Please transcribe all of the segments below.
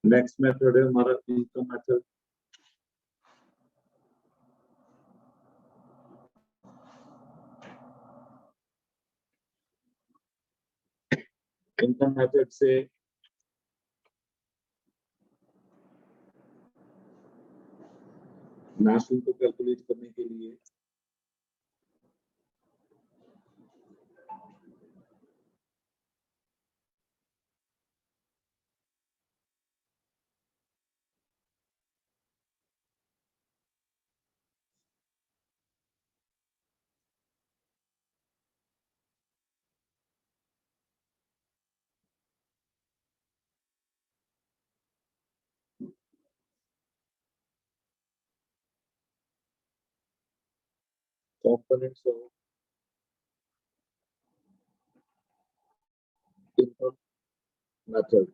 Next method है हमारा income method. Income method से नेशनल को कैलकुलेट करने के लिए components of income method.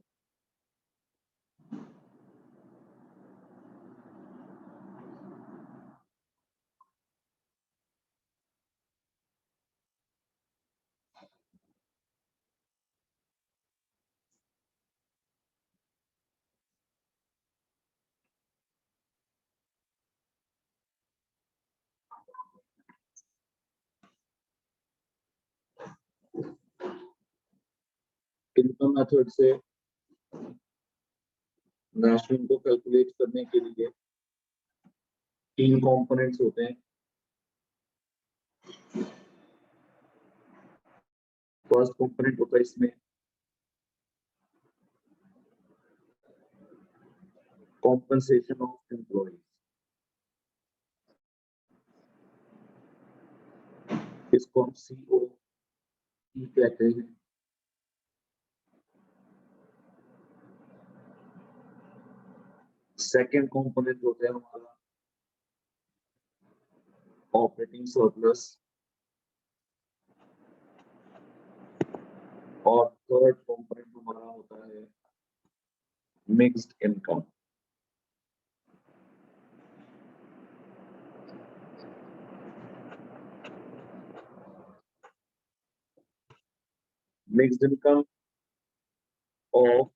Income method से नेशनल को कैलकुलेट करने के लिए 3 कंपोनेंट्स होते हैं। फर्स्ट कंपोनेंट होता है इसमें कॉम्पनसेशन ऑफ एम्प्लॉयज, इसको हम COE कहते हैं। सेकेंड कंपोनेंट होता है हमारा ऑपरेटिंग सरप्लस और थर्ड कंपोनेंट हमारा होता है mixed income. Mixed income of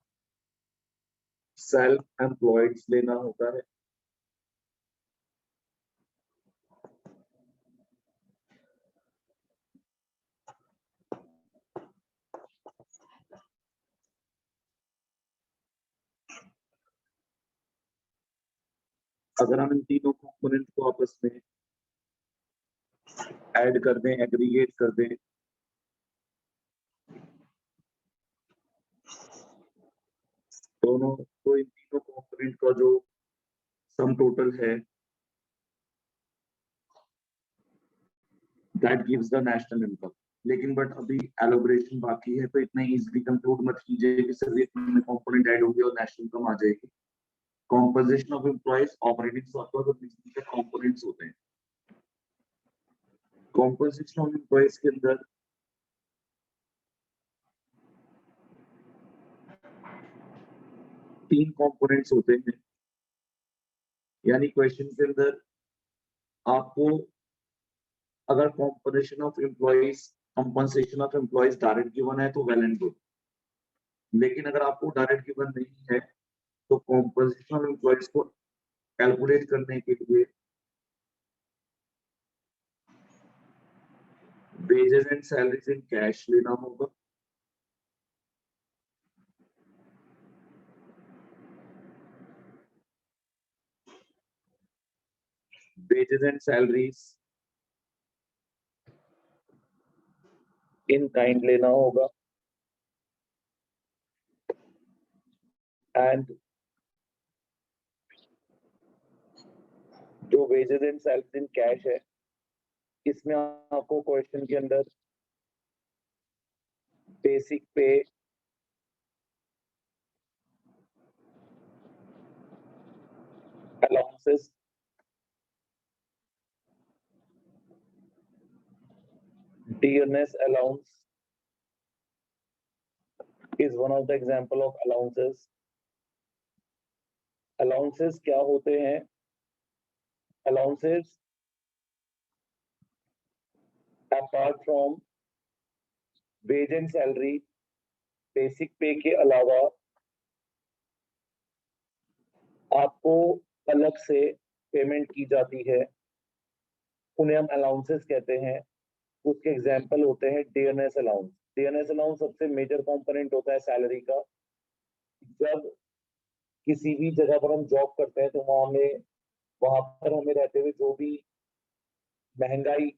self employed लेना होता है। अगर हम इन तीनों कंपोनेंट को आपस में ऐड कर दें, एग्रीगेट कर दें, दोनों तो इन तीनों कंपोनेंट का जो सम टोटल है that gives the national income. लेकिन बट अभी एलोबरेशन बाकी है, तो इतना इजीली कंक्लूड मत कीजिए कि सिर्फ इतने कंपोनेंट ऐड होंगे और नेशनल इनकम आ जाएगी। Composition of employees, operating surplus और बिजनेस के कंपोनेंट्स होते हैं। कॉम्पोजिशन ऑफ एम्प्लॉयज के अंदर तीन कंपोनेंट्स होते हैं, यानी क्वेश्चन के अंदर आपको अगर composition of employees, compensation of employees direct given है तो वेल एंड गुड, लेकिन अगर आपको डायरेक्ट गिवन नहीं है तो कॉम्पोजिशन ऑफ एम्प्लॉयज को कैलकुलेट करने के लिए wages and salaries in cash लेना होगा। Wages and salaries in kind लेना होगा। एंड जो wages and salary in cash है, इसमें आपको क्वेश्चन के अंदर बेसिक पे, allowances, dearness allowance is one of the example of allowances. Allowances क्या होते हैं? Allowances apart from wage and salary, basic pay के अलावा आपको अलग से पेमेंट की जाती है, उन्हें हम अलाउंसेस कहते हैं। उसके एग्जाम्पल होते हैं डियरनेस अलाउंस। डियरनेस अलाउंस सबसे मेजर कंपोनेंट होता है सैलरी का। जब किसी भी जगह पर हम जॉब करते हैं तो वहां पर हमें रहते हुए जो भी महंगाई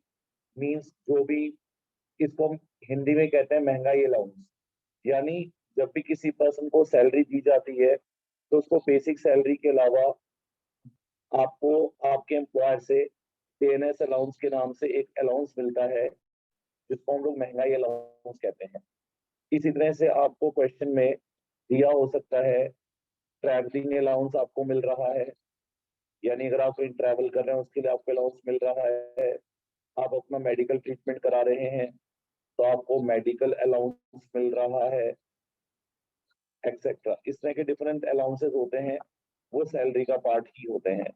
मीन्स जो भी, इसको हम हिंदी में कहते हैं महंगाई अलाउंस, यानी जब भी किसी पर्सन को सैलरी दी जाती है तो उसको बेसिक सैलरी के अलावा आपको आपके एम्प्लॉयर से डियरनेस अलाउंस के नाम से एक अलाउंस मिलता है, जिसको हम लोग महंगाई अलाउंस कहते हैं। इसी तरह से आपको क्वेश्चन में दिया हो सकता है ट्रैवलिंग अलाउंस आपको मिल रहा है, यानी अगर आप कहीं ट्रैवल कर रहे हैं उसके लिए आपको अलाउंस मिल रहा है। आप अपना मेडिकल ट्रीटमेंट करा रहे हैं तो आपको मेडिकल अलाउंस मिल रहा है, एक्सेट्रा। इस तरह के डिफरेंट अलाउंसेस होते हैं, वो सैलरी का पार्ट ही होते हैं।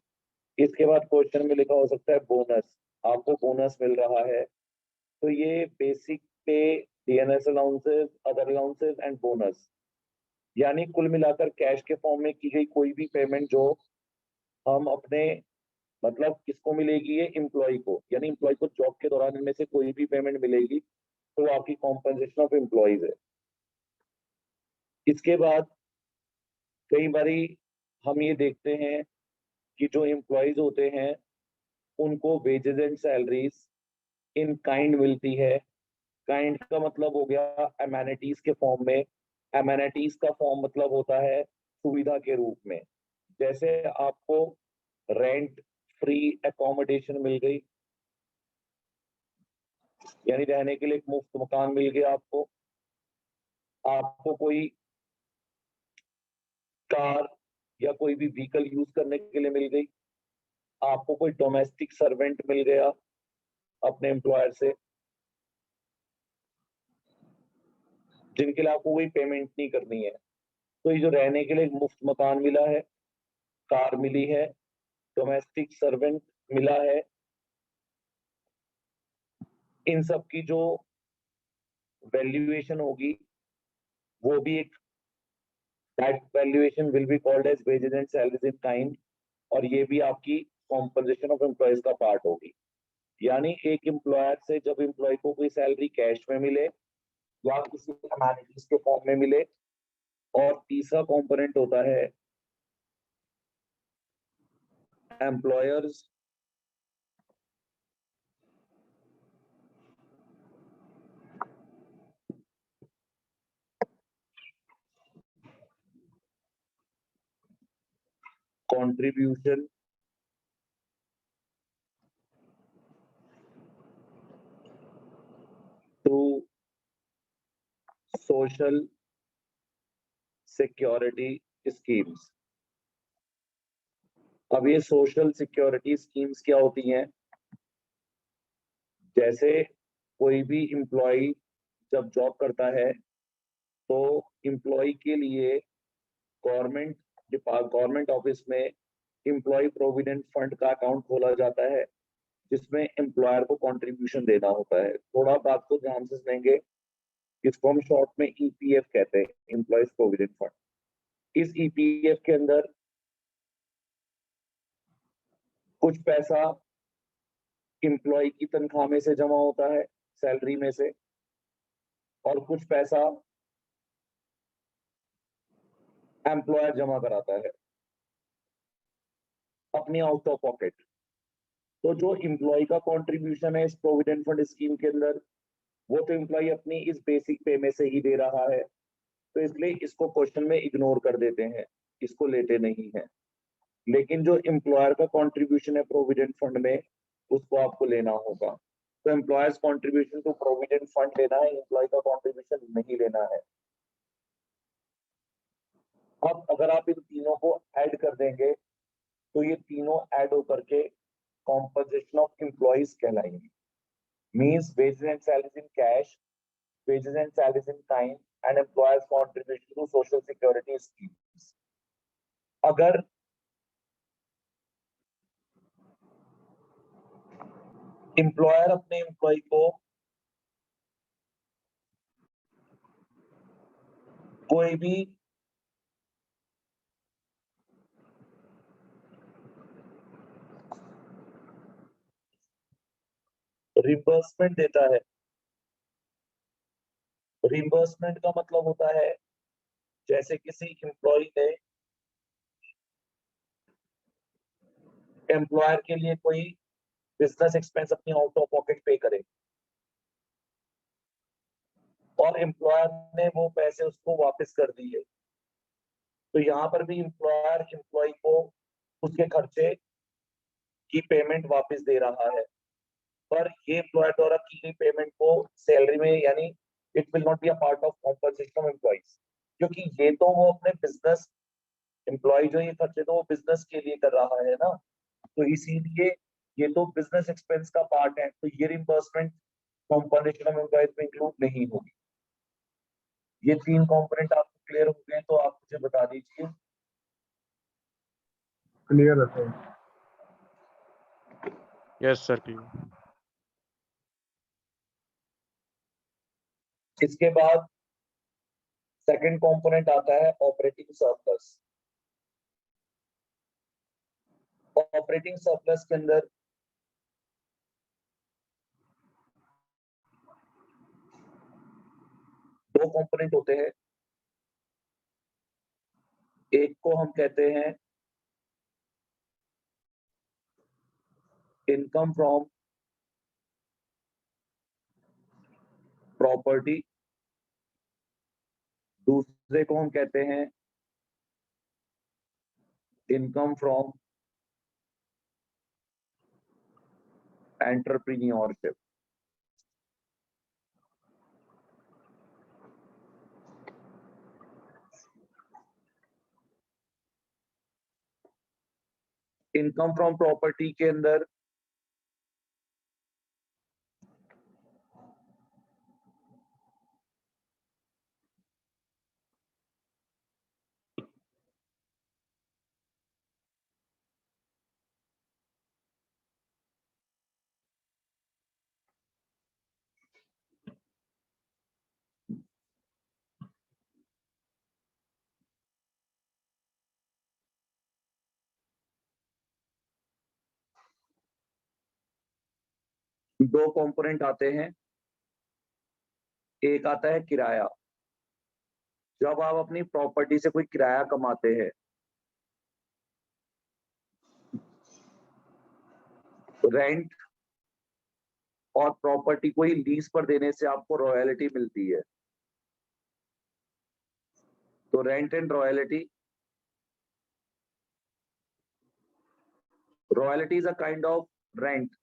इसके बाद क्वेश्चन में लिखा हो सकता है बोनस, आपको बोनस मिल रहा है। तो ये बेसिक पे, DNS allowances, other allowances and bonus, यानी कुल मिलाकर कैश के फॉर्म में की गई कोई भी पेमेंट जो हम अपने, मतलब किसको मिलेगी, ये एम्प्लॉय को, यानी एम्प्लॉय को जॉब के दौरान इनमें से कोई भी पेमेंट मिलेगी तो आपकी कॉम्पनसेशन ऑफ एम्प्लॉयज है। इसके बाद कई बारी हम ये देखते हैं कि जो एम्प्लॉयज होते हैं उनको wages and salaries in kind मिलती है। काइंड का मतलब हो गया एमेनिटीज के फॉर्म में। एमेनिटीज का फॉर्म मतलब होता है सुविधा के रूप में। जैसे आपको रेंट फ्री एकोमोडेशन मिल गई, यानी रहने के लिए एक मुफ्त मकान मिल गया आपको। आपको कोई कार या कोई भी व्हीकल यूज करने के लिए मिल गई। आपको कोई डोमेस्टिक सर्वेंट मिल गया अपने एम्प्लॉयर से, जिनके लिए आपको कोई पेमेंट नहीं करनी है। तो ये जो रहने के लिए एक मुफ्त मकान मिला है, कार मिली है, डोमेस्टिक सर्वेंट मिला है, इन सब की जो वैल्यूएशन होगी वो भी एक, that valuation will be called as wages and salaries in kind, और ये भी आपकी कॉम्पोजिशन ऑफ एम्प्लॉयज का पार्ट होगी। यानी एक एम्प्लॉयर से जब एम्प्लॉय को कोई सैलरी कैश में मिले या किसी अमेनिटीज के फॉर्म में मिले, और तीसरा कंपोनेंट होता है employers contribution to social security schemes। अब ये सोशल सिक्योरिटी स्कीम्स क्या होती हैं? जैसे कोई भी एम्प्लॉय जब जॉब करता है तो एम्प्लॉय के लिए गवर्नमेंट ऑफिस में एम्प्लॉय प्रोविडेंट फंड का अकाउंट खोला जाता है, जिसमें एम्प्लॉयर को कंट्रीब्यूशन देना होता है। थोड़ा बात को ध्यान से सुनेंगे, इसको हम शॉर्ट में ईपीएफ कहते हैं, एम्प्लॉयज प्रोविडेंट फंड। इस ईपीएफ के अंदर कुछ पैसा एम्प्लॉय की तनख्वाह में से जमा होता है, सैलरी में से, और कुछ पैसा एम्प्लॉयर जमा कराता है अपनी आउट ऑफ पॉकेट। तो जो एम्प्लॉय का कंट्रीब्यूशन है इस प्रोविडेंट फंड स्कीम के अंदर, वो तो एम्प्लॉय अपनी इस बेसिक पे में से ही दे रहा है, तो इसलिए इसको क्वेश्चन में इग्नोर कर देते हैं। इसको लेते नहीं है, लेकिन जो एम्प्लॉयर का कंट्रीब्यूशन है प्रोविडेंट फंड में उसको आपको लेना होगा। तो employers contribution to provident fund लेना है, एम्प्लॉय का कंट्रीब्यूशन नहीं लेना है। अब अगर आप इन तीनों को ऐड कर देंगे तो ये तीनों ऐड होकर के कॉम्पोजिशन ऑफ एम्प्लॉइज कहलाएंगे। Means wages and salaries in cash, wages and salaries in kind and employers contribution to social security schemes। अगर एम्प्लॉयर अपने एम्प्लॉय को कोई भी रिम्बर्समेंट देता है, रिम्बर्समेंट का मतलब होता है जैसे किसी एम्प्लॉय ने एम्प्लॉयर के लिए कोई बिजनेस एक्सपेंस अपनी आउट ऑफ पॉकेट पे करे और एम्प्लॉयर ने वो पैसे उसको वापस कर दिए, तो यहाँ पर भी एम्प्लॉयर एम्प्लॉय को उसके खर्चे की पेमेंट वापस दे रहा है, पर ये एम्प्लॉयर द्वारा की गई पेमेंट को सैलरी में यानी it will not be a part of compensation of employees, क्योंकि ये तो वो अपने बिजनेस एम्प्लॉय जो ये खर्चे तो वो बिजनेस के लिए कर रहा है ना, तो इसीलिए ये तो बिजनेस एक्सपेंस का पार्ट है, तो ये रिम्बर्समेंट कॉम्पनसेशन ऑफ एम्प्लॉइज में इंक्लूड नहीं होगी। ये तीन कंपोनेंट आपको क्लियर हो गए तो आप मुझे बता दीजिए। क्लियर है सर। Yes sir clear. इसके बाद सेकंड कंपोनेंट आता है ऑपरेटिंग सरप्लस। ऑपरेटिंग सरप्लस के अंदर दो कंपोनेंट होते हैं, एक को हम कहते हैं इनकम फ्रॉम प्रॉपर्टी, दूसरे को हम कहते हैं income from entrepreneurship. Income from property के अंदर दो कंपोनेंट आते हैं, एक आता है किराया। जब आप अपनी प्रॉपर्टी से कोई किराया कमाते हैं रेंट और प्रॉपर्टी कोई लीज पर देने से आपको रॉयल्टी मिलती है, तो rent and royalty, royalty is a kind of rent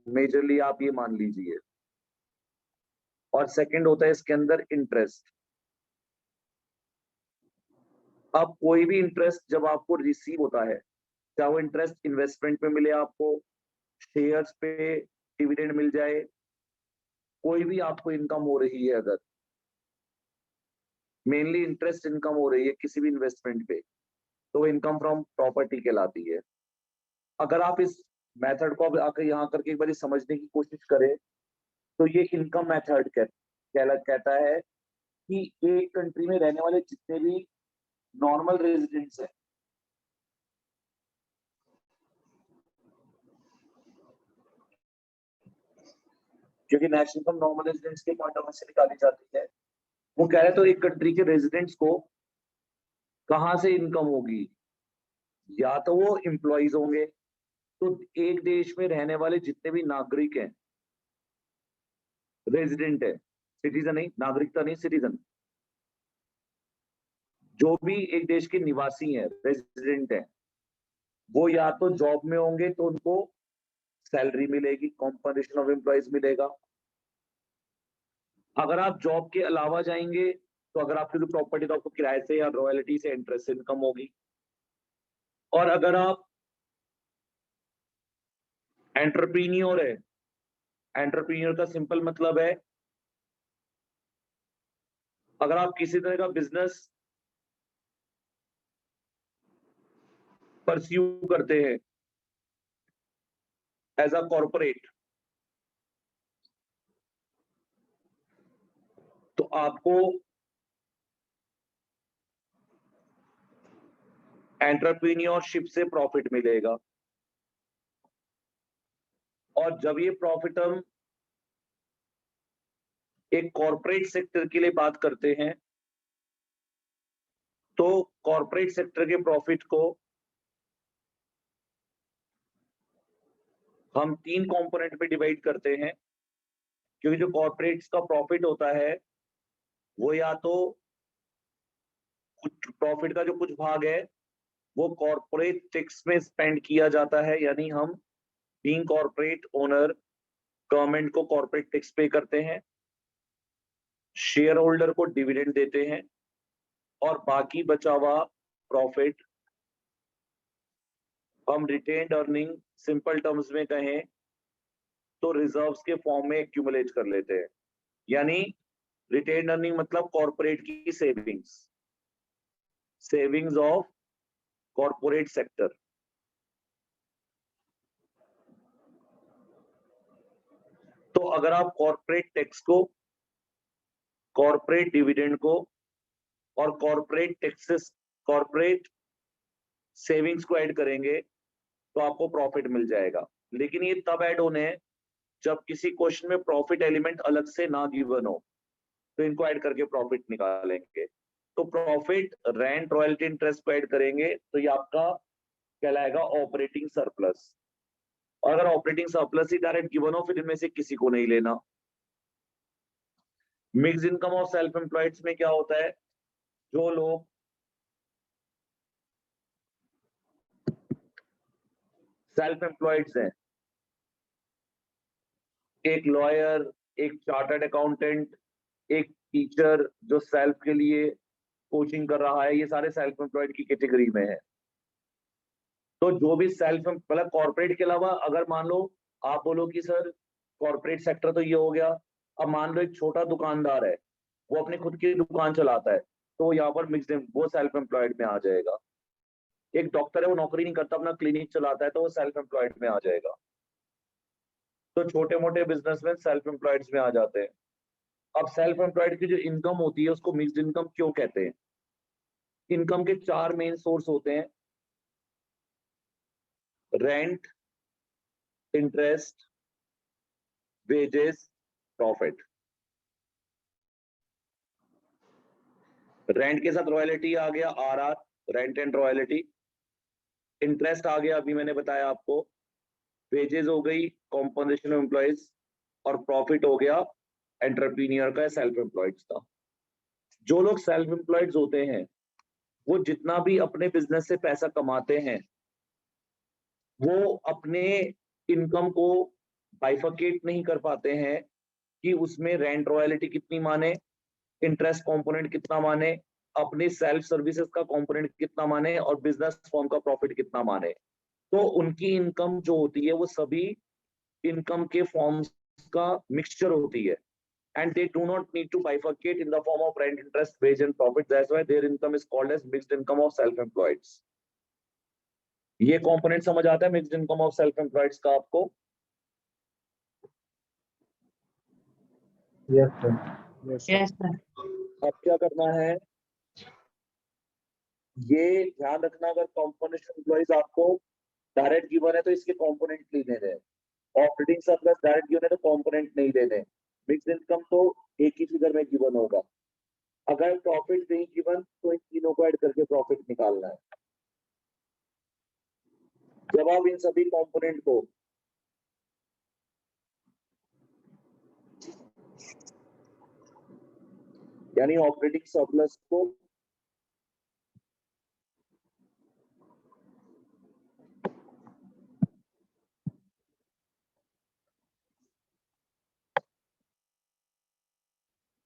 majorly आप ये मान लीजिए, और सेकंड होता है इसके अंदर इंटरेस्ट। अब कोई भी इंटरेस्ट जब आपको रिसीव होता है, चाहे वो इंटरेस्ट इन्वेस्टमेंट पे मिले, आपको शेयर्स पे डिविडेंड मिल जाए, कोई भी आपको इनकम हो रही है, अगर मेनली इंटरेस्ट इनकम हो रही है किसी भी इन्वेस्टमेंट पे, तो इनकम फ्रॉम प्रॉपर्टी कहलाती है। अगर आप इस मेथड को आकर यहाँ करके एक बार समझने की कोशिश करें तो ये इनकम मेथड कहता है कि एक कंट्री में रहने वाले जितने भी नॉर्मल रेजिडेंट्स हैं, क्योंकि नेशनल इनकम नॉर्मल रेजिडेंट्स के पॉइंट ऑफ व्यू से निकाली जाती है, वो कह रहे तो एक कंट्री के रेजिडेंट्स को कहां से इनकम होगी, या तो वो एम्प्लॉइज होंगे, तो एक देश में रहने वाले जितने भी नागरिक हैं, रेजिडेंट है, सिटीजन नहीं, नागरिकता नहीं, सिटीजन, जो भी एक देश के निवासी हैं, रेजिडेंट हैं, वो या तो जॉब में होंगे तो उनको सैलरी मिलेगी, कॉम्पनसेशन ऑफ एम्प्लॉइज मिलेगा। अगर आप जॉब के अलावा जाएंगे तो अगर आपकी कोई प्रॉपर्टी तो आपको किराए से या रॉयल्टी से इंटरेस्ट इनकम होगी। और अगर आप एंटरप्रीन्योर है, एंटरप्रीन्योर का सिंपल मतलब है अगर आप किसी तरह का बिजनेस परस्यू करते हैं एज अ कॉर्पोरेट, तो आपको एंटरप्रीन्योरशिप से प्रॉफिट मिलेगा। और जब ये प्रॉफिट हम एक कॉर्पोरेट सेक्टर के लिए बात करते हैं तो कॉर्पोरेट सेक्टर के प्रॉफिट को हम 3 कंपोनेंट में डिवाइड करते हैं, क्योंकि जो कॉर्पोरेट्स का प्रॉफिट होता है वो या तो कुछ प्रॉफिट का जो कुछ भाग है वो कॉर्पोरेट टैक्स में स्पेंड किया जाता है, यानी हम बीइंग कॉर्पोरेट ओनर गवर्नमेंट को कॉर्पोरेट टैक्स पे करते हैं, शेयर होल्डर को डिविडेंड देते हैं, और बाकी बचा हुआ प्रॉफिट हम रिटेन्ड अर्निंग, सिंपल टर्म्स में कहें तो रिजर्व्स के फॉर्म में एक्यूमुलेट कर लेते हैं। यानी रिटेन्ड अर्निंग मतलब कॉर्पोरेट की savings, savings of corporate sector. तो अगर आप कॉर्पोरेट टैक्स को, कॉर्पोरेट डिविडेंड को और कॉर्पोरेट टैक्सेस, कॉर्पोरेट सेविंग्स को ऐड करेंगे तो आपको प्रॉफिट मिल जाएगा। लेकिन ये तब ऐड होने हैं जब किसी क्वेश्चन में प्रॉफिट एलिमेंट अलग से ना गिवन हो, तो इनको ऐड करके प्रॉफिट निकालेंगे। तो प्रॉफिट, रेंट, रॉयल्टी, इंटरेस्ट को ऐड करेंगे तो ये आपका कहलाएगा ऑपरेटिंग सरप्लस। और अगर ऑपरेटिंग सरप्लस ही डायरेक्ट गिवन हो फिर इनमें से किसी को नहीं लेना। मिक्स इनकम और सेल्फ एम्प्लॉयड्स में क्या होता है, जो लोग सेल्फ एम्प्लॉयड्स हैं, एक लॉयर, एक चार्टर्ड अकाउंटेंट, एक टीचर जो सेल्फ के लिए कोचिंग कर रहा है, ये सारे सेल्फ एम्प्लॉयड की कैटेगरी में है। तो जो भी सेल्फ मतलब कॉर्पोरेट के अलावा अगर मान लो आप बोलो कि सर कॉर्पोरेट सेक्टर तो ये हो गया, अब मान लो एक छोटा दुकानदार है, वो अपनी खुद की दुकान चलाता है, तो यहाँ पर मिक्स्ड, वो सेल्फ एम्प्लॉयड में आ जाएगा। एक डॉक्टर है, वो नौकरी नहीं करता, अपना क्लिनिक चलाता है, तो वो सेल्फ एम्प्लॉयड में आ जाएगा। तो छोटे मोटे बिजनेसमैन सेल्फ एम्प्लॉयड में आ जाते हैं। अब सेल्फ एम्प्लॉयड की जो इनकम होती है उसको मिक्स्ड इनकम क्यों कहते हैं? इनकम के 4 मेन सोर्स होते हैं, rent, interest, wages, profit. Rent के साथ रॉयल्टी आ गया, RR, rent and royalty. Interest आ गया, अभी मैंने बताया आपको। वेजेस हो गई, कॉम्पनसेशन ऑफ एम्प्लॉइज। और प्रॉफिट हो गया एंटरप्रीनियर का, सेल्फ एम्प्लॉयड का। जो लोग सेल्फ एम्प्लॉयड होते हैं वो जितना भी अपने बिजनेस से पैसा कमाते हैं वो अपने इनकम को बाइफरकेट नहीं कर पाते हैं कि उसमें रेंट रॉयल्टी कितनी माने, इंटरेस्ट कंपोनेंट कितना माने, अपनी सेल्फ सर्विसेज का कंपोनेंट कितना माने, और बिजनेस फॉर्म का प्रॉफिट कितना माने। तो उनकी इनकम जो होती है वो सभी इनकम के फॉर्म्स का मिक्सचर होती है, and they do not need to bifurcate in the form of rent, interest, wage and profit. That's why their income is called as mixed income of self-employed. ये कंपोनेंट समझ आता है mixed income of self employed का आपको? Yes sir. Yes sir. अब क्या करना है, ये ध्यान रखना, अगर कॉम्पोनेंट एम्प्लॉइज आपको डायरेक्ट गिवन है तो इसके कंपोनेंट नहीं लेने, ऑपरेटिंग सरप्लस डायरेक्ट गिवन है तो कंपोनेंट नहीं लेने, मिक्स्ड इनकम तो एक ही फिगर में गिवन होगा। अगर प्रॉफिट नहीं गिवन तो इन तीनों को ऐड करके प्रॉफिट निकालना है। जब आप इन सभी कंपोनेंट को यानी ऑपरेटिंग सरप्लस को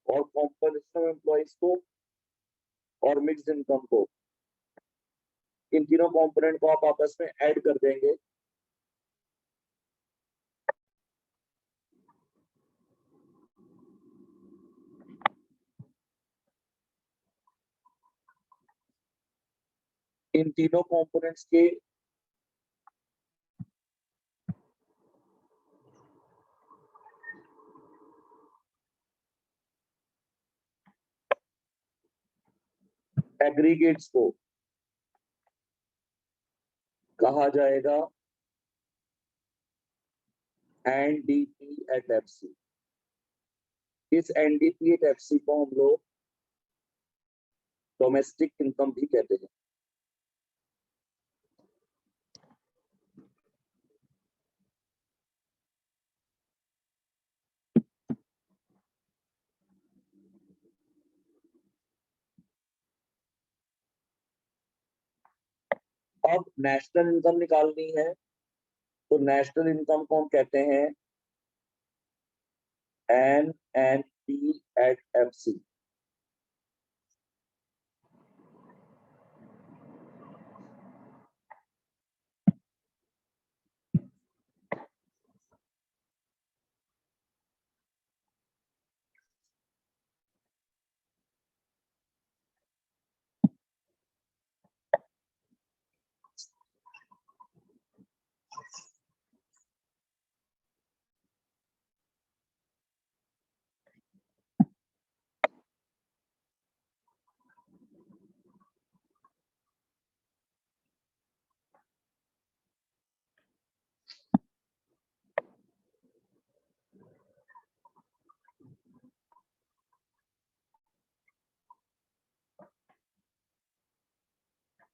और कॉम्पोजिशन ऑफ एम्प्लॉइज को और मिक्स्ड इनकम को, इन तीनों कंपोनेंट को आप आपस में ऐड कर देंगे इन तीनों कंपोनेंट्स के एग्रीगेट्स को कहा जाएगा एनडीपी एट एफसी। इस एनडीपी एट एफसी को हम लोग डोमेस्टिक इनकम भी कहते हैं। अब नेशनल इनकम निकालनी है तो नेशनल इनकम को हम कहते हैं एनएनपी एट एफसी।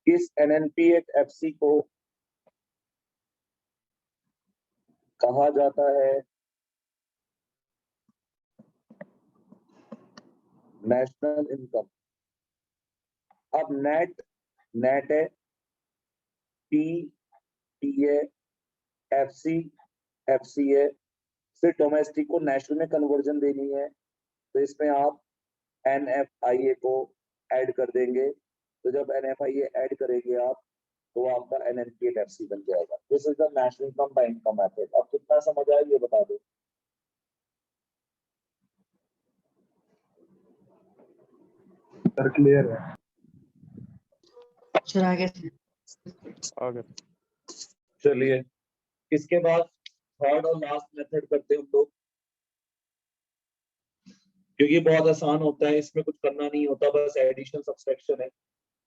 इस एनएनपी एट एफसी को कहा जाता है नेशनल इनकम। अब नेट नेट है, पी पी है, एफसी एफसी है, फिर डोमेस्टिक को नेशनल में कन्वर्जन देनी है तो इसमें आप एनएफआईए को ऐड कर देंगे। तो जब एनएफआईए ऐड करेंगे आप तो आपका एनएनपी एट एफसी बन जाएगा। This is the national income by income method. अब कितना समझ आया ये बता दो। सर क्लियर है। सर आगे से आगे चलिए इसके बाद थर्ड और लास्ट मेथड करते हैं हम लोग, क्योंकि बहुत आसान होता है, इसमें कुछ करना नहीं होता, बस एडिशन सब्सट्रैक्शन है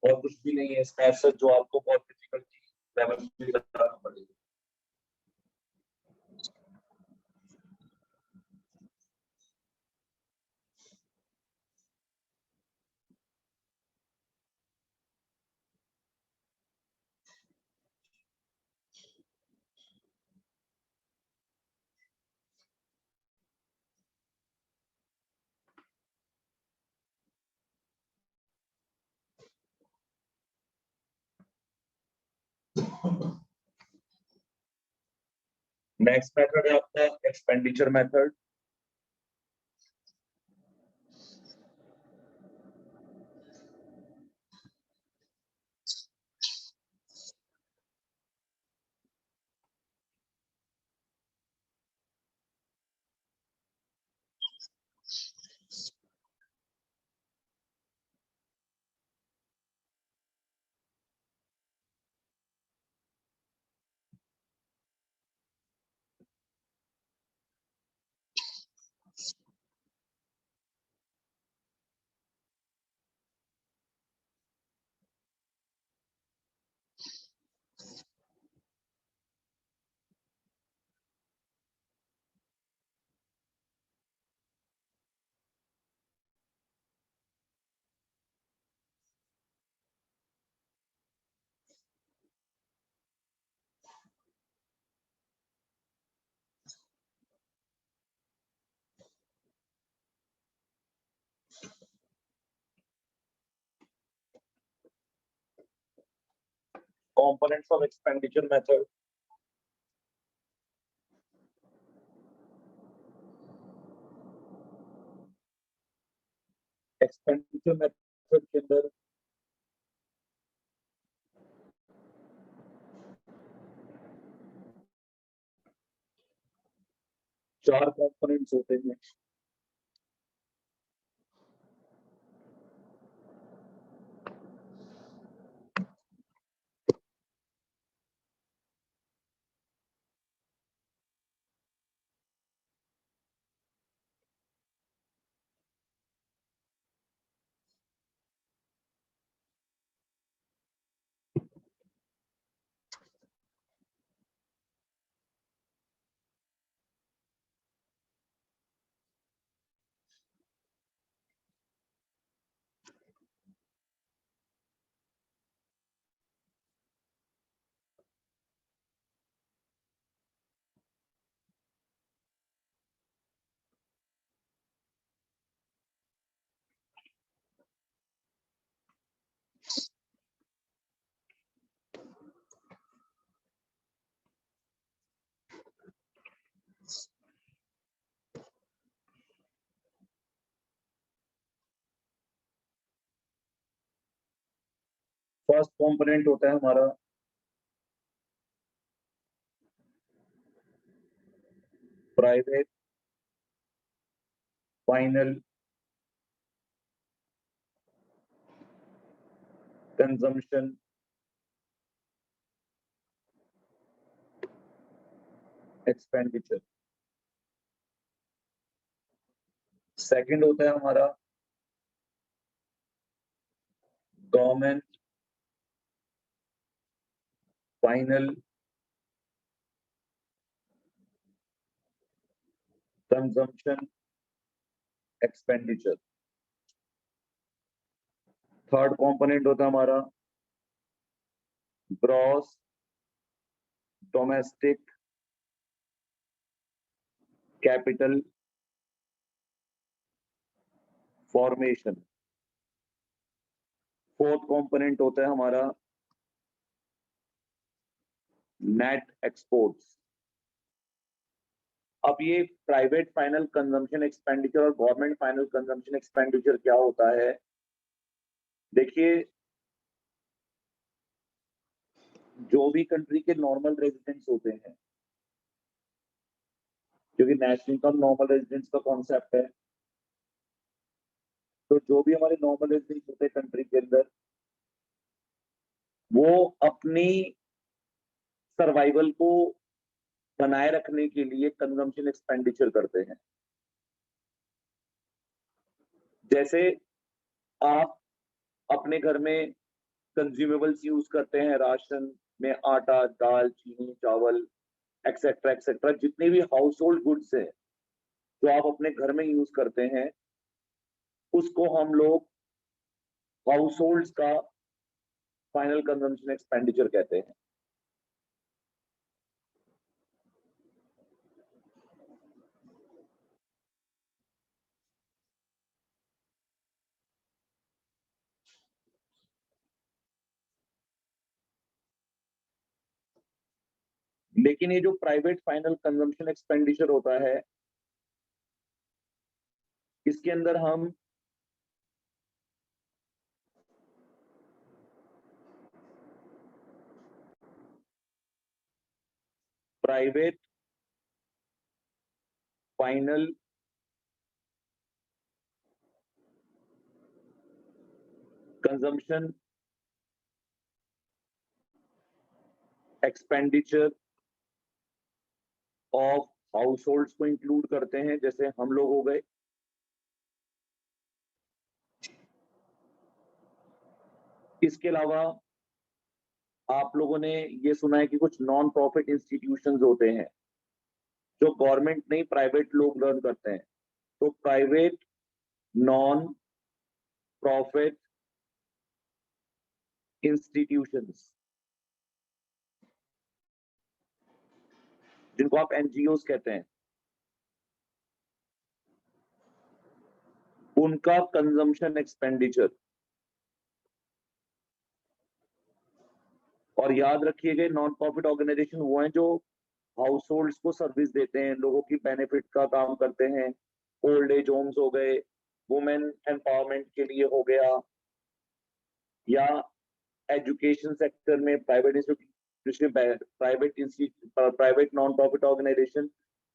और कुछ भी नहीं है इसका ऐसा जो आपको बहुत डिफिकल्टी लेवल पे करना पड़ेगा। नेक्स्ट मेथड है आपका expenditure method. Components of expenditure method. Expenditure method के अंदर चार कंपोनेंट्स होते हैं। फर्स्ट कंपोनेंट होता है हमारा private final consumption expenditure. Second होता है हमारा government final consumption expenditure. Third component होता है हमारा gross domestic capital formation. Fourth component होता है हमारा नेट एक्सपोर्ट्स। अब ये प्राइवेट फाइनल कंजम्पशन एक्सपेंडिचर और गवर्नमेंट फाइनल कंजम्पशन एक्सपेंडिचर क्या होता है? देखिए, जो भी कंट्री के नॉर्मल रेजिडेंट्स होते हैं, क्योंकि नेशनल इनकम नॉर्मल रेजिडेंट्स का कॉन्सेप्ट है, तो जो भी हमारे नॉर्मल रेजिडेंट्स होते हैं कंट्री के अंदर, वो अपनी सर्वाइवल को बनाए रखने के लिए कंजम्पशन एक्सपेंडिचर करते हैं। जैसे आप अपने घर में कंज्यूमेबल्स यूज करते हैं, राशन में आटा, दाल, चीनी, चावल एक्सेट्रा एक्सेट्रा, जितने भी हाउस होल्ड गुड्स है जो आप अपने घर में यूज करते हैं, उसको हम लोग हाउस होल्ड्स का फाइनल कंजम्पशन एक्सपेंडिचर कहते हैं। लेकिन ये जो प्राइवेट फाइनल कंजम्पशन एक्सपेंडिचर होता है, इसके अंदर हम private final consumption expenditure of house holds को इंक्लूड करते हैं, जैसे हम लोग हो गए। इसके अलावा आप लोगों ने ये सुना है कि कुछ नॉन प्रॉफिट इंस्टीट्यूशंस होते हैं जो गवर्नमेंट नहीं, प्राइवेट लोग रन करते हैं। तो प्राइवेट नॉन प्रॉफिट इंस्टीट्यूशंस, जिनको आप एनजीओस कहते हैं, उनका कंजम्पशन एक्सपेंडिचर। और याद रखिएगा, नॉन प्रॉफिट ऑर्गेनाइजेशन वो हैं जो हाउस होल्ड्स को सर्विस देते हैं, लोगों की बेनिफिट का काम करते हैं। ओल्ड एज होम्स हो गए, वुमेन एम्पावरमेंट के लिए हो गया, या एजुकेशन सेक्टर में private non profit organisation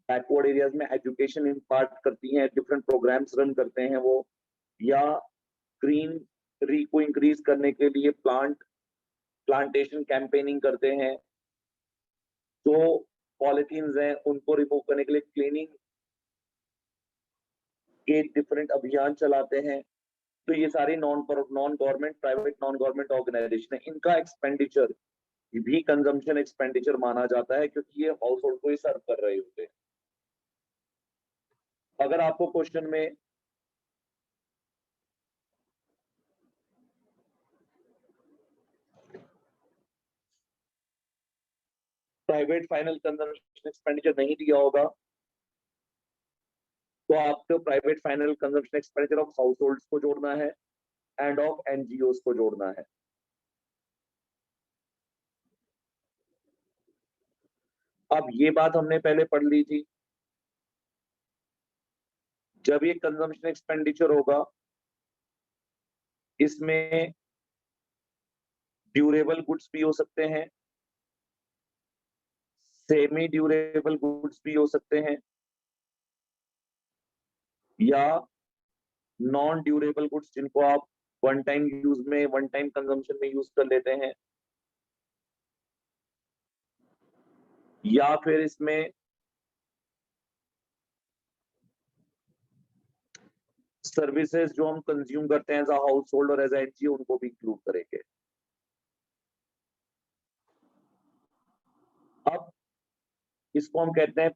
backward areas में एजुकेशन इम्पार्ट करती हैं, डिफरेंट प्रोग्राम्स रन करते हैं वो, या ग्रीनरी को इंक्रीज करने के लिए प्लांटेशन कैंपेनिंग करते हैं, जो पॉलिथीन्स हैं उनको रिमूव करने के लिए क्लीनिंग के डिफरेंट अभियान चलाते हैं। तो ये सारी non government private non government organisation है, इनका एक्सपेंडिचर भी कंजम्पशन एक्सपेंडिचर माना जाता है, क्योंकि ये हाउस होल्ड को ही सर्व कर रहे होते हैं। अगर आपको क्वेश्चन में प्राइवेट फाइनल कंजम्पशन एक्सपेंडिचर नहीं दिया होगा, तो आपको private final consumption expenditure of house holds को जोड़ना है एंड ऑफ एनजीओस को जोड़ना है। अब ये बात हमने पहले पढ़ ली थी, जब ये कंजम्पशन एक्सपेंडिचर होगा इसमें ड्यूरेबल गुड्स भी हो सकते हैं, सेमी ड्यूरेबल गुड्स भी हो सकते हैं, या नॉन ड्यूरेबल गुड्स जिनको आप वन टाइम यूज में वन टाइम कंजम्पशन में यूज कर लेते हैं, या फिर इसमें सर्विसेज जो हम कंज्यूम करते हैं एज अ हाउस होल्ड और एज अ एनजीओ उनको भी इंक्लूड करेंगे। अब इसको हम कहते हैं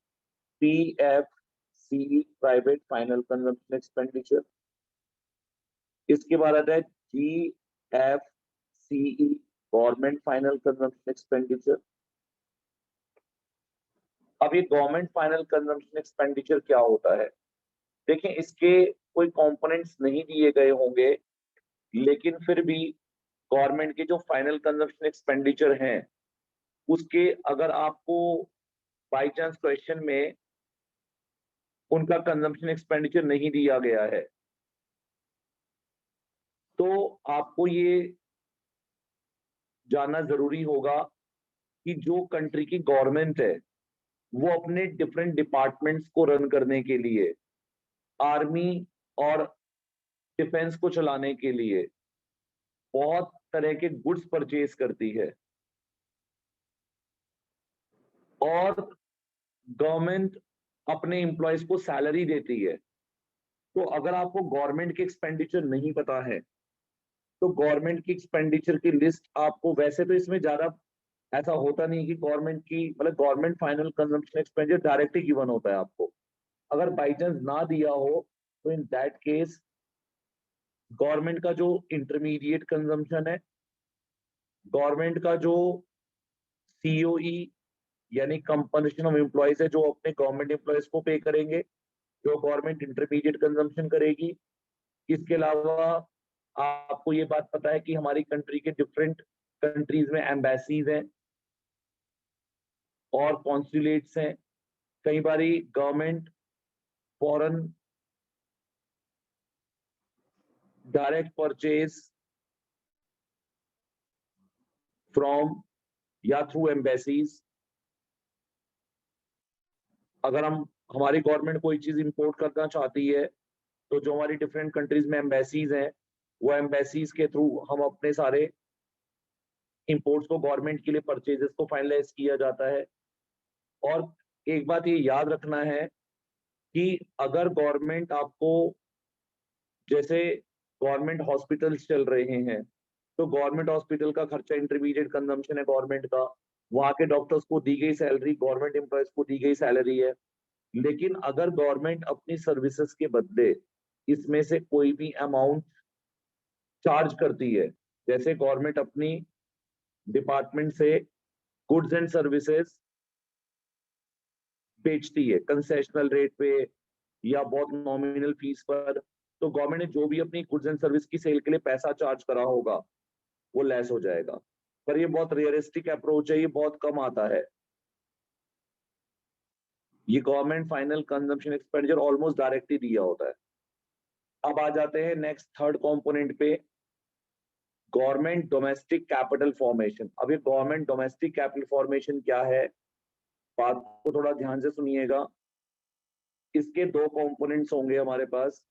PFC private final consumption expenditure. इसके बाद आता है GFCE government final consumption expenditure. अब ये गवर्नमेंट फाइनल कंजम्पशन एक्सपेंडिचर क्या होता है? देखें, इसके कोई कंपोनेंट्स नहीं दिए गए होंगे, लेकिन फिर भी गवर्नमेंट के जो फाइनल कंजम्पशन एक्सपेंडिचर हैं उसके अगर आपको बाय चांस क्वेश्चन में उनका कंजम्पशन एक्सपेंडिचर नहीं दिया गया है, तो आपको ये जानना जरूरी होगा कि जो कंट्री की गवर्नमेंट है वो अपने डिफरेंट डिपार्टमेंट्स को रन करने के लिए, आर्मी और डिफेंस को चलाने के लिए बहुत तरह के गुड्स परचेज करती है, और गवर्नमेंट अपने एम्प्लॉयज को सैलरी देती है। तो अगर आपको गवर्नमेंट के एक्सपेंडिचर नहीं पता है तो गवर्नमेंट की एक्सपेंडिचर की लिस्ट आपको, वैसे तो इसमें ज्यादा ऐसा होता नहीं कि गवर्नमेंट की मतलब government final consumption expenditure directly given होता है आपको। अगर बाई चांस ना दिया हो तो इन दैट केस गवर्नमेंट का जो इंटरमीडिएट कंजम्पशन है, गवर्नमेंट का जो COE यानी कंपनसेशन ऑफ एम्प्लॉयज है जो अपने गवर्नमेंट एम्प्लॉयज को पे करेंगे, जो गवर्नमेंट इंटरमीडिएट कंजम्पशन करेगी। इसके अलावा आपको ये बात पता है कि हमारी कंट्री के डिफरेंट कंट्रीज में एम्बेसीज हैं और कॉन्सुलेट्स हैं। कई बारी government foreign direct purchase from या थ्रू एम्बेसीज, अगर हमारी गवर्नमेंट कोई चीज इंपोर्ट करना चाहती है तो जो हमारी डिफरेंट कंट्रीज में एम्बेसीज हैं वो एम्बेसीज के थ्रू हम अपने सारे इंपोर्ट्स को, गवर्नमेंट के लिए परचेजेस को फाइनलाइज किया जाता है। और एक बात ये याद रखना है कि अगर गवर्नमेंट आपको, जैसे गवर्नमेंट हॉस्पिटल्स चल रहे हैं तो गवर्नमेंट हॉस्पिटल का खर्चा इंटरमीडिएट कंजम्पशन है गवर्नमेंट का, वहां के डॉक्टर्स को दी गई सैलरी, गवर्नमेंट एम्प्लॉयज को दी गई सैलरी है। लेकिन अगर गवर्नमेंट अपनी सर्विसेज के बदले इसमें से कोई भी अमाउंट चार्ज करती है, जैसे गवर्नमेंट अपनी डिपार्टमेंट से गुड्स एंड सर्विसेज बेचती है कंसेशनल रेट पे या बहुत नॉमिनल फीस पर, तो गवर्नमेंट ने जो भी अपनी गुड्स एंड सर्विस की सेल के लिए पैसा चार्ज करा होगा वो लेस हो जाएगा। पर ये बहुत रियलिस्टिक अप्रोच है, ये बहुत कम आता है। ये government final consumption expenditure almost directly दिया होता है। अब आ जाते हैं नेक्स्ट थर्ड कंपोनेंट पे, गवर्नमेंट डोमेस्टिक कैपिटल फॉर्मेशन। अब ये गवर्नमेंट डोमेस्टिक कैपिटल फॉर्मेशन क्या है, बात को थोड़ा ध्यान से सुनिएगा। इसके दो कंपोनेंट्स होंगे हमारे पास।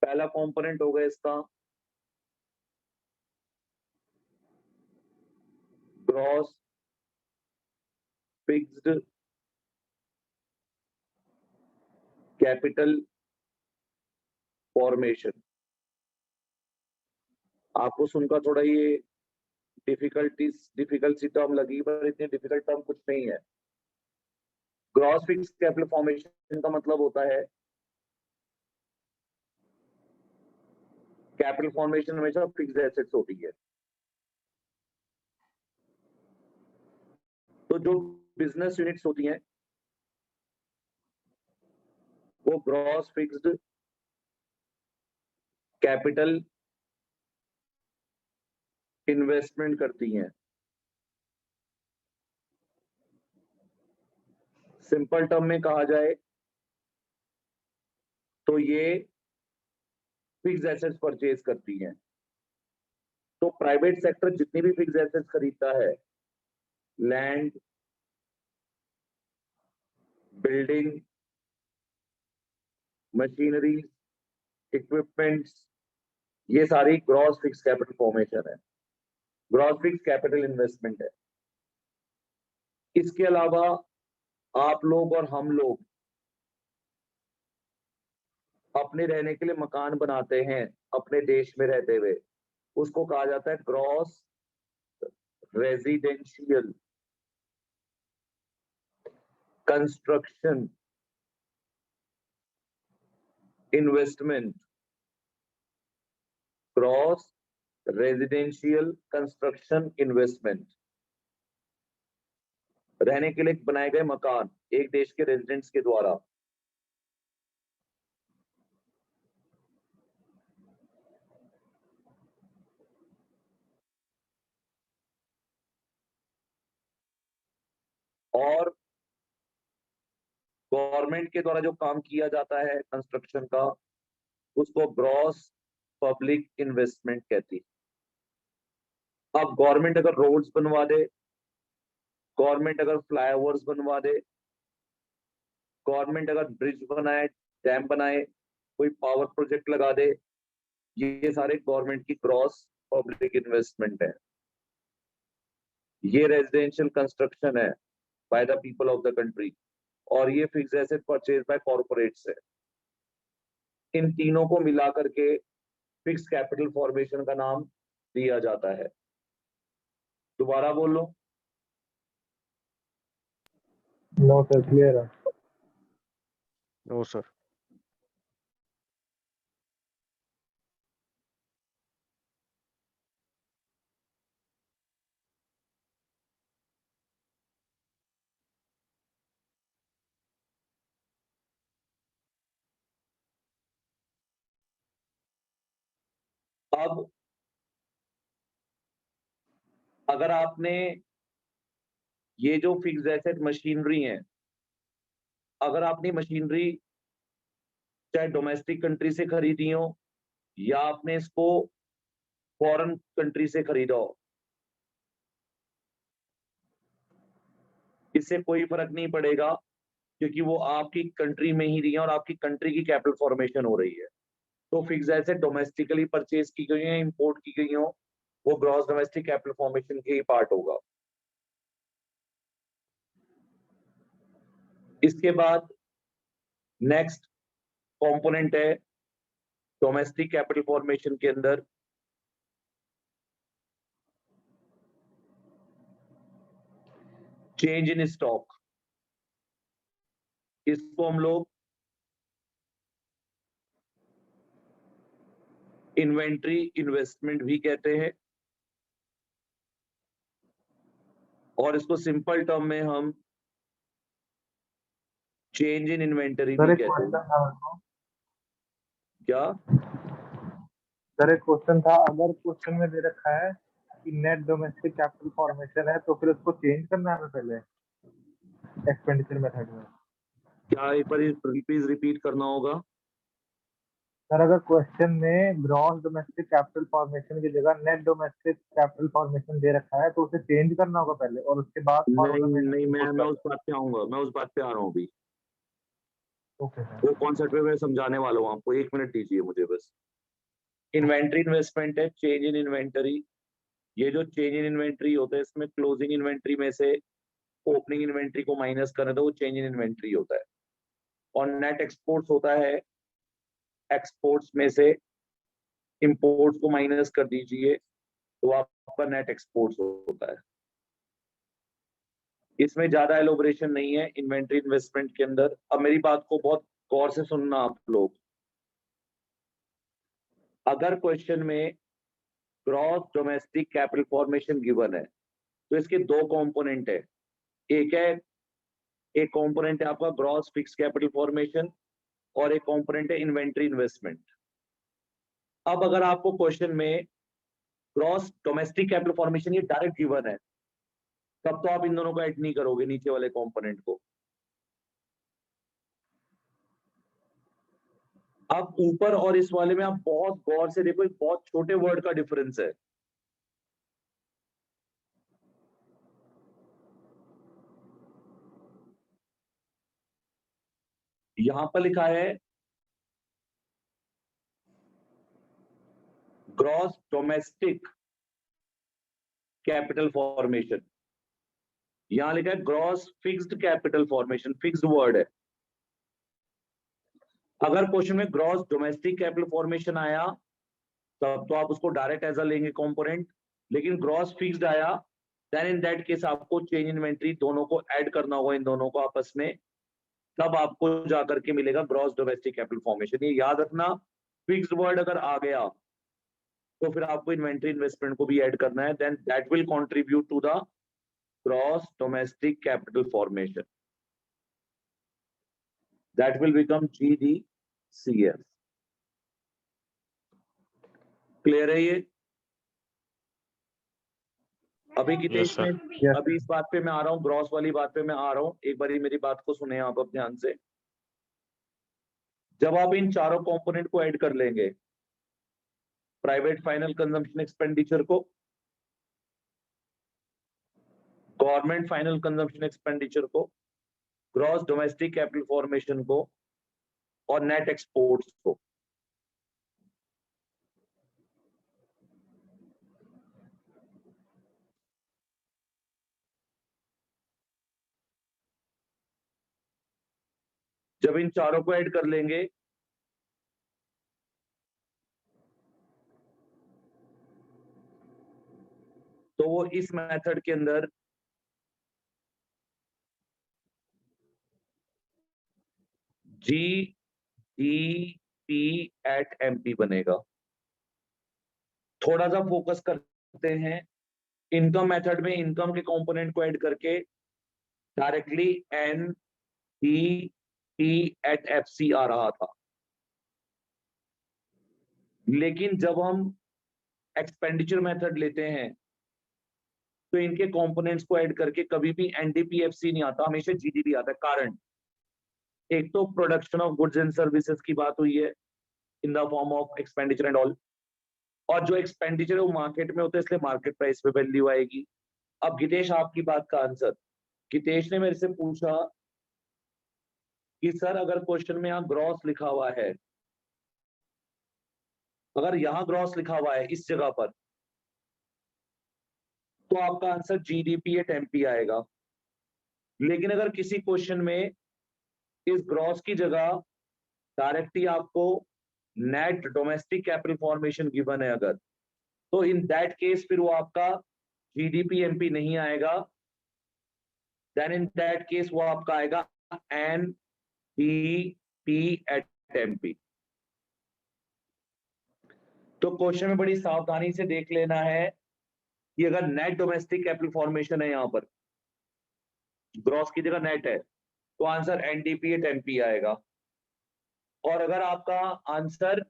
पहला कंपोनेंट होगा इसका ग्रॉस फिक्स्ड कैपिटल फॉर्मेशन। आपको सुनकर थोड़ा ये डिफिकल्ट सी टर्म लगी, पर इतनी डिफिकल्ट टर्म कुछ नहीं है। ग्रॉस फिक्स्ड कैपिटल फॉर्मेशन का मतलब होता है कैपिटल फॉर्मेशन हमेशा फिक्स्ड एसेट्स होती है। तो जो बिजनेस यूनिट्स होती हैं वो ग्रॉस फिक्स्ड कैपिटल इन्वेस्टमेंट करती हैं। सिंपल टर्म में कहा जाए तो ये फिक्स्ड एसेट्स परचेज करती हैं। तो प्राइवेट सेक्टर जितनी भी फिक्स्ड एसेट्स खरीदता है, लैंड, बिल्डिंग, मशीनरी, इक्विपमेंट्स, ये सारी ग्रॉस फिक्स्ड कैपिटल फॉर्मेशन है, ग्रॉस फिक्स्ड कैपिटल इन्वेस्टमेंट है। इसके अलावा आप लोग और हम लोग अपने रहने के लिए मकान बनाते हैं अपने देश में रहते हुए, उसको कहा जाता है gross residential construction investment. Gross residential construction investment, रहने के लिए बनाए गए मकान एक देश के रेजिडेंट्स के द्वारा। और गवर्नमेंट के द्वारा जो काम किया जाता है कंस्ट्रक्शन का, उसको ग्रॉस पब्लिक इन्वेस्टमेंट कहती है। अब गवर्नमेंट अगर रोड्स बनवा दे, गवर्नमेंट अगर फ्लाईओवर्स बनवा दे, गवर्नमेंट अगर ब्रिज बनाए, डैम बनाए, कोई पावर प्रोजेक्ट लगा दे, ये सारे गवर्नमेंट की ग्रॉस पब्लिक इन्वेस्टमेंट है। ये रेजिडेंशियल कंस्ट्रक्शन है by the people of the country, और ये fixed asset purchase by corporates है। इन तीनों को मिला करके फिक्स्ड कैपिटल फॉर्मेशन का नाम दिया जाता है। दोबारा बोलो। नो सर, क्लियर है। No, sir. अब अगर आपने ये जो फिक्स्ड एसेट मशीनरी है, अगर आपने मशीनरी चाहे डोमेस्टिक कंट्री से खरीदी हो या आपने इसको फॉरेन कंट्री से खरीदा हो, इससे कोई फर्क नहीं पड़ेगा, क्योंकि वो आपकी कंट्री में ही रही है और आपकी कंट्री की कैपिटल फॉर्मेशन हो रही है। तो फिक्स्ड एसेट डोमेस्टिकली परचेज की गई है, इंपोर्ट की गई हो, वो ग्रॉस डोमेस्टिक कैपिटल फॉर्मेशन के ही पार्ट होगा। इसके बाद नेक्स्ट कंपोनेंट है डोमेस्टिक कैपिटल फॉर्मेशन के अंदर चेंज इन स्टॉक। इसको हम लोग इन्वेंट्री इन्वेस्टमेंट भी कहते हैं। और इसको सिंपल टर्म में हम चेंज इन इन्वेंटरी सर भी एक कहते क्वेश्चन हैं। था मेरे को। क्या? सर एक क्वेश्चन था, अगर क्वेश्चन में दे रखा है कि नेट डोमेस्टिक कैपिटल फॉर्मेशन है तो फिर उसको चेंज करना है हमें पहले एक्सपेंडिचर मेथड में। क्या एक बार प्लीज रिपीट करना होगा? सर अगर क्वेश्चन में ग्रॉस डोमेस्टिक कैपिटल फॉर्मेशन की जगह नेट डोमेस्टिक कैपिटल फॉर्मेशन दे रखा है तो उसे चेंज करना होगा पहले और उसके बाद फॉर्मूला में नहीं, मैं इनपुट उस करना। बात पे आऊंगा, मैं उस बात पे आ रहा हूँ अभी। Okay sir. वो कॉन्सेप्ट पे मैं समझाने वाला हूँ आपको, 1 मिनट दीजिए मुझे बस। इन्वेंट्री इन्वेस्टमेंट है, चेंज इन इन्वेंटरी। ये जो चेंज इन इन्वेंटरी होता है इसमें क्लोजिंग इन्वेंट्री में से ओपनिंग इन्वेंट्री को माइनस करें तो वो चेंज इन इन्वेंट्री होता है। और नेट एक्सपोर्ट्स होता है, एक्सपोर्ट्स में से इंपोर्ट्स को माइनस कर दीजिए तो आपका नेट एक्सपोर्ट्स होता है। इसमें ज्यादा एलोबरेशन नहीं है इन्वेंट्री इन्वेस्टमेंट के अंदर। अब मेरी बात को बहुत गौर से सुनना आप लोग। अगर क्वेश्चन में gross domestic capital formation given है तो इसके 2 कंपोनेंट है। एक कंपोनेंट है आपका ग्रॉस फिक्स कैपिटल फॉर्मेशन और एक कंपोनेंट है इन्वेंट्री इन्वेस्टमेंट। अब अगर आपको क्वेश्चन में ग्रॉस डोमेस्टिक कैपिटल फॉर्मेशन ये डायरेक्ट गिवन है तब तो आप इन दोनों को ऐड नहीं करोगे, नीचे वाले कंपोनेंट को। अब ऊपर और इस वाले में आप बहुत गौर से देखो, एक बहुत छोटे वर्ड का डिफरेंस है। यहां पर लिखा है ग्रॉस डोमेस्टिक कैपिटल फॉर्मेशन, यहां लिखा है gross fixed capital formation, fixed word है। अगर क्वेश्चन में ग्रॉस डोमेस्टिक कैपिटल फॉर्मेशन आया तब तो आप उसको डायरेक्ट एज अ लेंगे कंपोनेंट, लेकिन ग्रॉस फिक्स्ड आया देन इन दैट केस आपको चेंज इन्वेंटरी दोनों को ऐड करना होगा, इन दोनों को आपस में, तब आपको जाकर के मिलेगा ग्रॉस डोमेस्टिक कैपिटल फॉर्मेशन। ये याद रखना, फिक्स्ड वर्ड अगर आ गया तो फिर आपको इन्वेंटरी इन्वेस्टमेंट को भी ऐड करना है, then that will contribute to the gross domestic capital formation, that will become GDCF। Clear है ये? अभी Yes, कितेश sir. में अभी इस बात पे मैं आ रहा हूँ, ग्रॉस वाली बात पे मैं आ रहा हूँ, एक बार मेरी बात को सुने आप अब ध्यान से। जब आप इन चारों कंपोनेंट को ऐड कर लेंगे, प्राइवेट फाइनल कंजम्पशन एक्सपेंडिचर को, गवर्नमेंट फाइनल कंजम्पशन एक्सपेंडिचर को, ग्रॉस डोमेस्टिक कैपिटल फॉर्मेशन को और नेट एक्सपोर्ट्स को, जब इन चारों को ऐड कर लेंगे तो वो इस मेथड के अंदर GDP@MP बनेगा। थोड़ा सा फोकस करते हैं, इनकम मेथड में इनकम के कंपोनेंट को ऐड करके डायरेक्टली NDP@FC आ रहा था, लेकिन जब हम एक्सपेंडिचर मेथड लेते हैं तो इनके कंपोनेंट्स को ऐड करके कभी भी NDP/FC नहीं आता, हमेशा GDP आता है। कारण, एक तो production of goods and services की बात हुई है in the form of expenditure and all, और जो एक्सपेंडिचर है वो मार्केट में होता है इसलिए मार्केट प्राइस पे वैल्यू आएगी। अब गितेश आपकी बात का आंसर, गितेश ने मेरे से पूछा कि सर अगर क्वेश्चन में यहाँ ग्रॉस लिखा हुआ है, अगर यहाँ ग्रॉस लिखा हुआ है इस जगह पर, तो आपका आंसर GDP@MP आएगा। लेकिन अगर किसी क्वेश्चन में इस ग्रॉस की जगह डायरेक्टली आपको net domestic capital formation given है अगर, तो इन दैट केस फिर वो आपका GDP/MP नहीं आएगा, देन इन दैट केस वो आपका आएगा NDP@MP। तो क्वेश्चन में बड़ी सावधानी से देख लेना है कि अगर नेट डोमेस्टिक कैपिटल फॉर्मेशन है यहां पर ग्रॉस की जगह नेट है, तो आंसर एनडीपी एट एमपी आएगा। और अगर आपका आंसर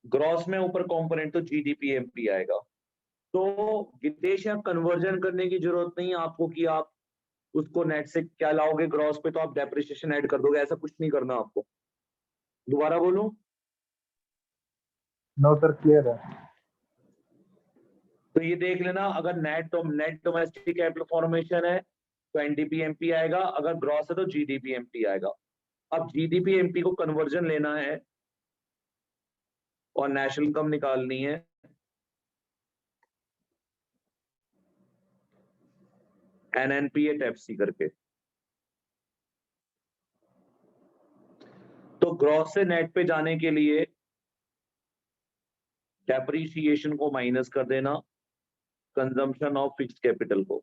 ग्रॉस में ऊपर कंपोनेंट तो जीडीपी एमपी आएगा। तो गितेश यहाँ कन्वर्जन करने की जरूरत नहीं है आपको कि आप उसको नेट से क्या लाओगे ग्रॉस पे तो आप डेप्रिसिएशन ऐड कर दोगे, ऐसा कुछ नहीं करना आपको। दोबारा बोलूं? नो सर, क्लियर है। तो ये देख लेना, अगर नेट डोमेस्टिक कैपिटल फॉर्मेशन है तो एनडीपी एमपी आएगा, अगर ग्रॉस है तो जीडीपी एमपी आएगा। अब जीडीपी एमपी को कन्वर्जन लेना है और नेशनल इनकम निकालनी है। एनएनपी एट एफसी करके। तो ग्रॉस से नेट पे जाने के लिए डेप्रिसिएशन को माइनस कर देना, कंजम्पशन ऑफ फिक्स्ड कैपिटल को,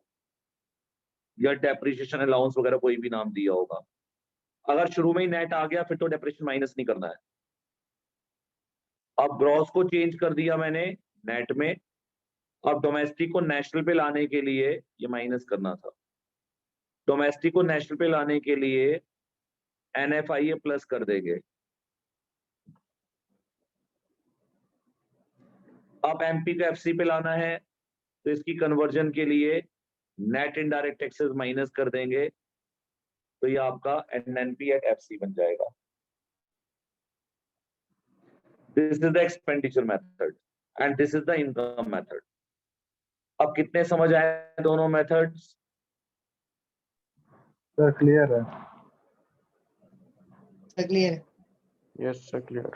या डेप्रिसिएशन अलाउंस वगैरह कोई भी नाम दिया होगा। अगर शुरू में ही नेट आ गया फिर तो डेप्रिसिएशन माइनस नहीं करना है। अब ग्रॉस को चेंज कर दिया मैंने नेट में, अब डोमेस्टिक को नेशनल पे लाने के लिए ये माइनस करना था। डोमेस्टिक को नेशनल पे लाने के लिए एनएफआईए प्लस कर देंगे। अब एमपी को एफसी पे लाना है तो इसकी कन्वर्जन के लिए नेट इनडायरेक्ट टैक्सेस माइनस कर देंगे, तो ये आपका एनएनपी एट एफसी बन जाएगा। This is the expenditure method and this is the income method. अब कितने समझ आए दोनों मेथड्स? सर क्लियर है। क्लियर है। Yes, sir, clear.